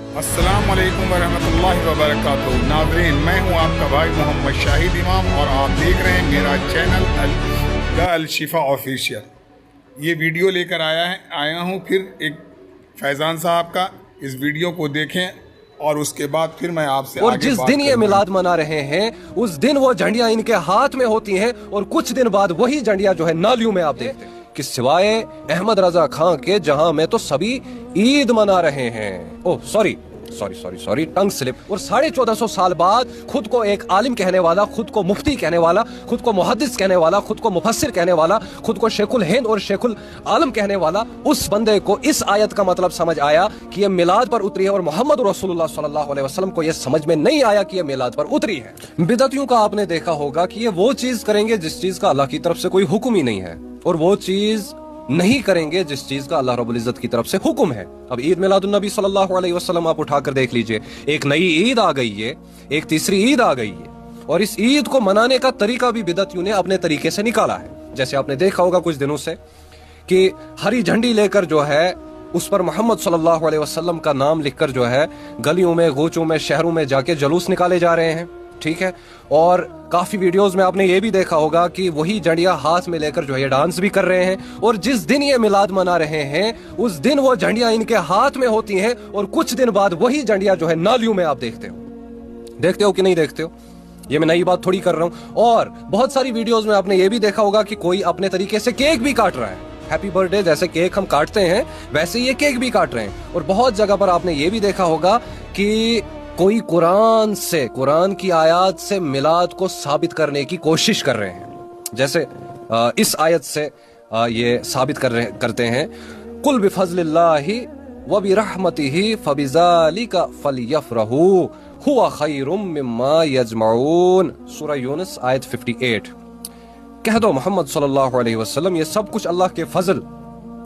अस्सलाम वालेकुम वरहमतुल्लाहि वबरकातुहू। नाज़रीन, मैं हूँ आपका भाई मोहम्मद शाहिद इमाम और आप देख रहे हैं मेरा चैनल अल शिफा ऑफिशियल। ये वीडियो लेकर आया हूँ फिर एक फैज़ान साहब का। इस वीडियो को देखें और उसके बाद फिर मैं आपसे और जिस दिन ये मिलाद मना रहे हैं उस दिन वो झंडियां इनके हाथ में होती हैं और कुछ दिन बाद वही झंडियां जो है नालियों में आप देखते हैं कि सिवाय अहमद रजा खां के, जहां में तो सभी ईद मना रहे हैं। Oh sorry tongue slip. और 1450 साल बाद खुद को एक आलिम कहने वाला, खुद को मुफ्ती कहने वाला, खुद को मुहद्दिस कहने वाला, खुद को मुफस्सिर कहने वाला, खुद को शेखुल हिंद और शेखुल आलम कहने वाला, उस बंदे को इस आयत का मतलब समझ आया कि ये मिलाद पर उतरी है और मोहम्मद रसूलुल्लाह सल्लल्लाहु अलैहि वसल्लम को ये समझ में नहीं आया कि ये मिलाद पर उतरी है। बिदअतियों का आपने देखा होगा कि ये वो चीज करेंगे जिस चीज का अल्लाह की तरफ से कोई हुक्म ही नहीं है, और वो चीज नहीं करेंगे जिस चीज का अल्लाह रब्बुल इज्जत की तरफ से हुक्म है। अब ईद मिलादुन नबी सल्लल्लाहु अलैहि वसल्लम आप उठाकर देख लीजिए, एक नई ईद आ गई है, एक तीसरी ईद आ गई है, और इस ईद को मनाने का तरीका भी बिदअतियों ने अपने तरीके से निकाला है। जैसे आपने देखा होगा कुछ दिनों से कि हरी झंडी लेकर जो है उस पर मोहम्मद सल्लल्लाहु अलैहि वसल्लम का नाम लिखकर जो है गलियों में, गोचों में, शहरों में जाके जुलूस निकाले जा रहे हैं, ठीक है। और काफी वीडियोस में आपने ये भी देखा होगा कि वही झंडियां हाथ में लेकर जो है डांस भी कर रहे हैं। और जिस दिन ये मिलाद मना रहे हैं उस दिन वो झंडियां इनके हाथ में होती हैं और कुछ दिन बाद वही झंडियां जो है नालियों में आप देखते हो कि नहीं देखते हो। ये मैं नई बात थोड़ी कर रहा हूं। और बहुत सारी वीडियोस में आपने ये भी देखा होगा कि कोई अपने तरीके से केक भी काट रहा है। हैप्पी बर्थडे जैसे केक हम काटते हैं वैसे ये केक भी काट रहे हैं। और बहुत जगह पर आपने ये भी देखा होगा कि कोई कुरान की आयत से मिलाद को साबित करने की कोशिश कर रहे हैं। जैसे इस आयत से ये साबित करते हैं, कुल बिफज़लिल्लाहि व बिरहमतिही फबिज़ालिका फलयफ़रहू हुवा खैरुम मिम्मा यजमऊन। सूरह यूनुस आयत 58। कह दो मोहम्मद सल्लल्लाहु अलैहि वसल्लम ये सब कुछ अल्लाह के फजल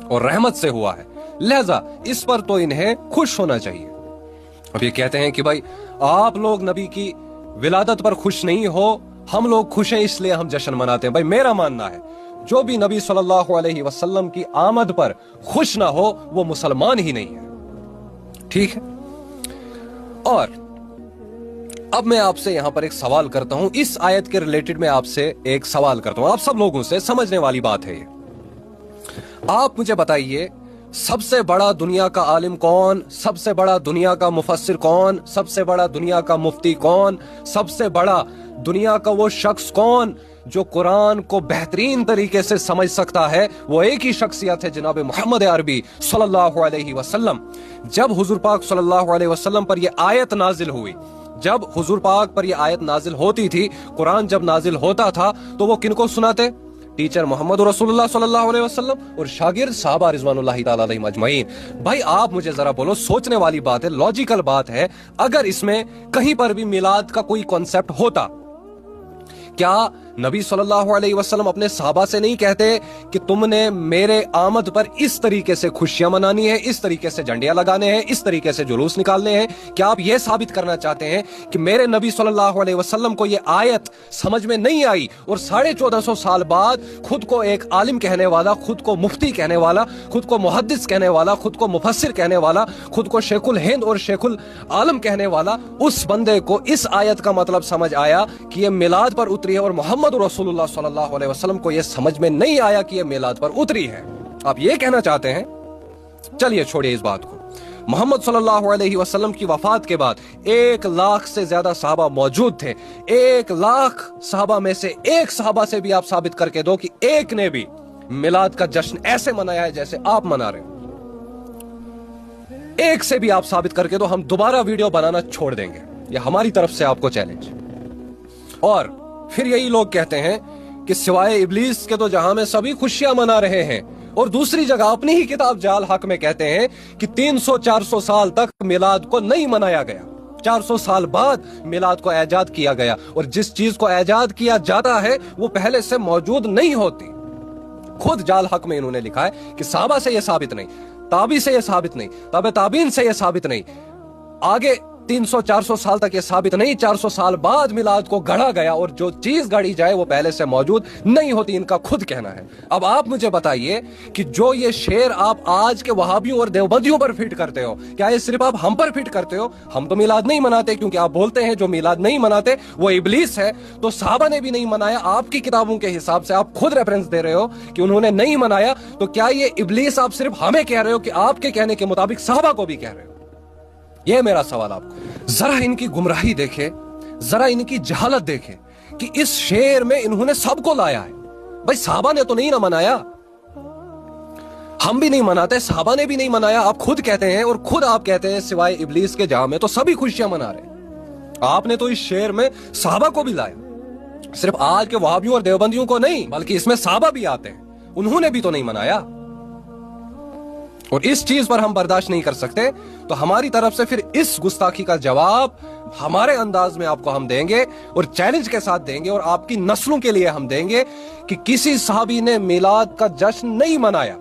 और रहमत से हुआ है, लिहाजा इस पर तो इन्हें खुश होना चाहिए। अब ये कहते हैं कि भाई आप लोग नबी की विलादत पर खुश नहीं हो, हम लोग खुश हैं इसलिए हम जश्न मनाते हैं। भाई मेरा मानना है जो भी नबी सल्लल्लाहु अलैहि वसल्लम की आमद पर खुश ना हो वो मुसलमान ही नहीं है, ठीक है। और अब मैं आपसे यहां पर एक सवाल करता हूं, इस आयत के रिलेटेड मैं आपसे एक सवाल करता हूं, आप सब लोगों से समझने वाली बात है ये। आप मुझे बताइए सबसे बड़ा दुनिया का आलिम कौन, सबसे बड़ा दुनिया का मुफस्सिर कौन, सबसे बड़ा दुनिया का मुफ्ती कौन, सबसे बड़ा दुनिया का वो शख्स कौन जो कुरान को बेहतरीन तरीके से समझ सकता है? वो एक ही शख्सियत है जनाब मोहम्मद अरबी सल्लल्लाहु अलैहि वसल्लम। जब हुजूर पाक सल्लल्लाहु अलैहि वसल्लम पर यह आयत नाजिल हुई, जब हुजूर पाक पर यह आयत नाजिल होती थी, कुरान जब नाजिल होता था तो वो किनको सुनाते? टीचर मोहम्मद रसूलुल्लाह सल्लल्लाहु अलैहि वसल्लम और शागिर्द सहाबा रिज़वानुल्लाहि ताला अलैहिम अजमईन। भाई आप मुझे जरा बोलो, सोचने वाली बात है, लॉजिकल बात है, अगर इसमें कहीं पर भी मिलाद का कोई कॉन्सेप्ट होता, क्या नबी सल्लल्लाहु अलैहि वसल्लम अपने सहाबा से नहीं कहते कि तुमने मेरे आमद पर इस तरीके से खुशियां मनानी है, इस तरीके से झंडियां लगाने हैं, इस तरीके से जुलूस निकालने हैं? क्या आप यह साबित करना चाहते हैं कि मेरे नबी सल्लल्लाहु अलैहि वसल्लम को यह आयत समझ में नहीं आई और 1450 साल बाद खुद को एक आलिम कहने वाला, खुद को मुफ्ती कहने वाला, खुद को मुहद्दिस कहने वाला, खुद को मुफस्सिर कहने वाला, खुद को शेखुल हिंद और शेखुल आलम कहने वाला, उस बंदे को इस आयत का मतलब समझ आया कि यह मिलाद पर उतरी है और मोहम्मद रसूलुल्लाह सल्लल्लाहु अलैहि वसल्लम को यह समझ में नहीं आया कि यह मिलाद पर उतरी है? आप ये कहना चाहते हैं? चलिए छोड़िए इस बात को। मोहम्मद सल्लल्लाहु अलैहि वसल्लम की वफात के बाद 1 लाख से ज्यादा सहाबा मौजूद थे। 1 लाख सहाबा में से एक सहाबा से भी आप साबित करके दो कि एक ने भी मिलाद का जश्न ऐसे मनाया है जैसे आप मना रहे हो। एक से भी आप साबित करके दो, हम दोबारा वीडियो बनाना छोड़ देंगे। यह हमारी तरफ से आपको चैलेंज। और फिर यही लोग कहते हैं कि सिवाय इब्लीस के तो जहां में सभी खुशियां मना रहे हैं, और दूसरी जगह अपनी ही किताब जाल हक में कहते हैं कि 300-400 साल तक मिलाद को नहीं मनाया गया, 400 साल बाद मिलाद को ऐजाद किया गया, और जिस चीज को ऐजाद किया जाता है वो पहले से मौजूद नहीं होती। खुद जाल हक में इन्होंने लिखा है कि सहाबा से यह साबित नहीं, ताबी से यह साबित नहीं, ताबे ताबीन से यह साबित नहीं, आगे 300-400 साल तक ये साबित नहीं, 400 साल बाद मिलाद को गढ़ा गया, और जो चीज गढ़ी जाए वो पहले से मौजूद नहीं होती, इनका खुद कहना है। अब आप मुझे बताइए कि जो ये शेर आप आज के वहाबियों और देवबंदियों पर फिट करते हो, क्या ये सिर्फ आप हम पर फिट करते हो? हम तो मिलाद नहीं मनाते, क्योंकि आप बोलते हैं जो मिलाद नहीं मनाते वो इब्लीस है। तो सहाबा ने भी नहीं मनाया, आपकी किताबों के हिसाब से आप खुद रेफरेंस दे रहे हो कि उन्होंने नहीं मनाया, तो क्या ये इब्लीस आप सिर्फ हमें कह रहे हो कि आपके कहने के मुताबिक सहाबा को भी कह रहे हो? ये मेरा सवाल आपको। जरा इनकी गुमराही देखे, जरा इनकी जहालत देखे कि इस शेर में इन्होंने सबको लाया है। भाई साहबा ने तो नहीं ना मनाया, हम भी नहीं मनाते, साहबा ने भी नहीं मनाया, आप खुद कहते हैं, और खुद आप कहते हैं सिवाय इब्लीस के जहां में तो सभी खुशियां मना रहे। आपने तो इस शेर में साहबा को भी लाया, सिर्फ आज के वहाबियों और देवबंदियों को नहीं, बल्कि इसमें साहबा भी आते हैं, उन्होंने भी तो नहीं मनाया। और इस चीज पर हम बर्दाश्त नहीं कर सकते, तो हमारी तरफ से फिर इस गुस्ताखी का जवाब हमारे अंदाज में आपको हम देंगे, और चैलेंज के साथ देंगे, और आपकी नस्लों के लिए हम देंगे कि किसी साहबी ने मिलाद का जश्न नहीं मनाया,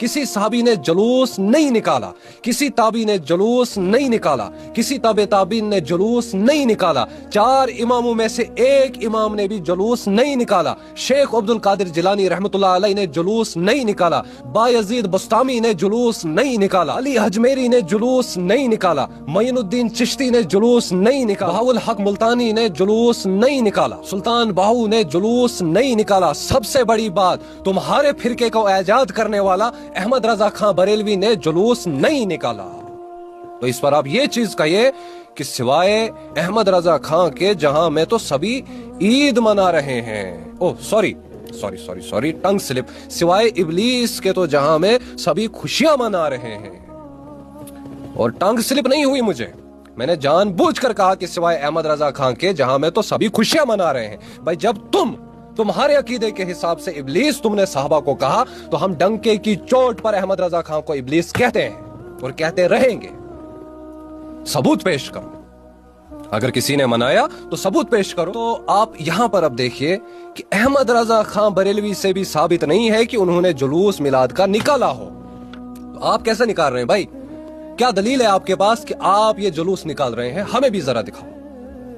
किसी साहबी ने जुलूस नहीं निकाला, किसी ताबी ने जुलूस नहीं निकाला, किसी ताबे ताबीन ने जुलूस नहीं निकाला, 4 इमामों में से एक इमाम ने भी जुलूस नहीं निकाला, शेख अब्दुल कादिर जिलानी रहमतुल्लाह अलैह ने जुलूस नहीं निकाला, बायजीद बस्तामी ने जुलूस नहीं निकाला, अली अजमेरी ने जुलूस नहीं निकाला, मोइनुद्दीन चिश्ती ने जुलूस नहीं निकाला, बहाउल हक मुल्तानी ने जुलूस नहीं निकाला, सुल्तान बाहू ने जुलूस नहीं निकाला। सबसे बड़ी बात, तुम्हारे फिरके को ऐजाद करने वाला अहमद रजा खां बरेलवी ने जुलूस नहीं निकाला। तो इस पर आप ये चीज कहिए कि सिवाय अहमद रजा खां के जहां में तो सभी ईद मना रहे हैं, ओह सॉरी, टंग स्लिप, सिवाय इब्लीस के तो जहां में सभी खुशियां मना रहे हैं। और टंग स्लिप नहीं हुई मुझे, मैंने जानबूझकर कहा कि सिवाय अहमद रजा खां के जहां में तो सभी खुशियां मना रहे हैं। भाई जब तुम्हारे अकीदे के हिसाब से इब्लीस तुमने साहबा को कहा, तो हम डंके की चोट पर अहमद रजा खां को इब्लीस कहते हैं और कहते रहेंगे। सबूत पेश करो, अगर किसी ने मनाया तो सबूत पेश करो। तो आप यहां पर अब देखिए कि अहमद रजा खां बरेलवी से भी साबित नहीं है कि उन्होंने जुलूस मिलाद का निकाला हो। तो आप कैसे निकाल रहे हैं भाई? क्या दलील है आपके पास कि आप ये जुलूस निकाल रहे हैं? हमें भी जरा दिखाओ,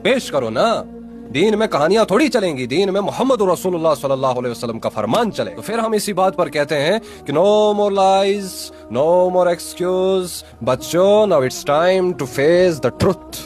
पेश करो ना। दीन में कहानियां थोड़ी चलेंगी, दीन में मोहम्मद रसूलुल्लाह सल्लल्लाहु अलैहि वसल्लम का फरमान चले। तो फिर हम इसी बात पर कहते हैं कि no more lies, no more excuse, बच्चों now it's time to face the truth.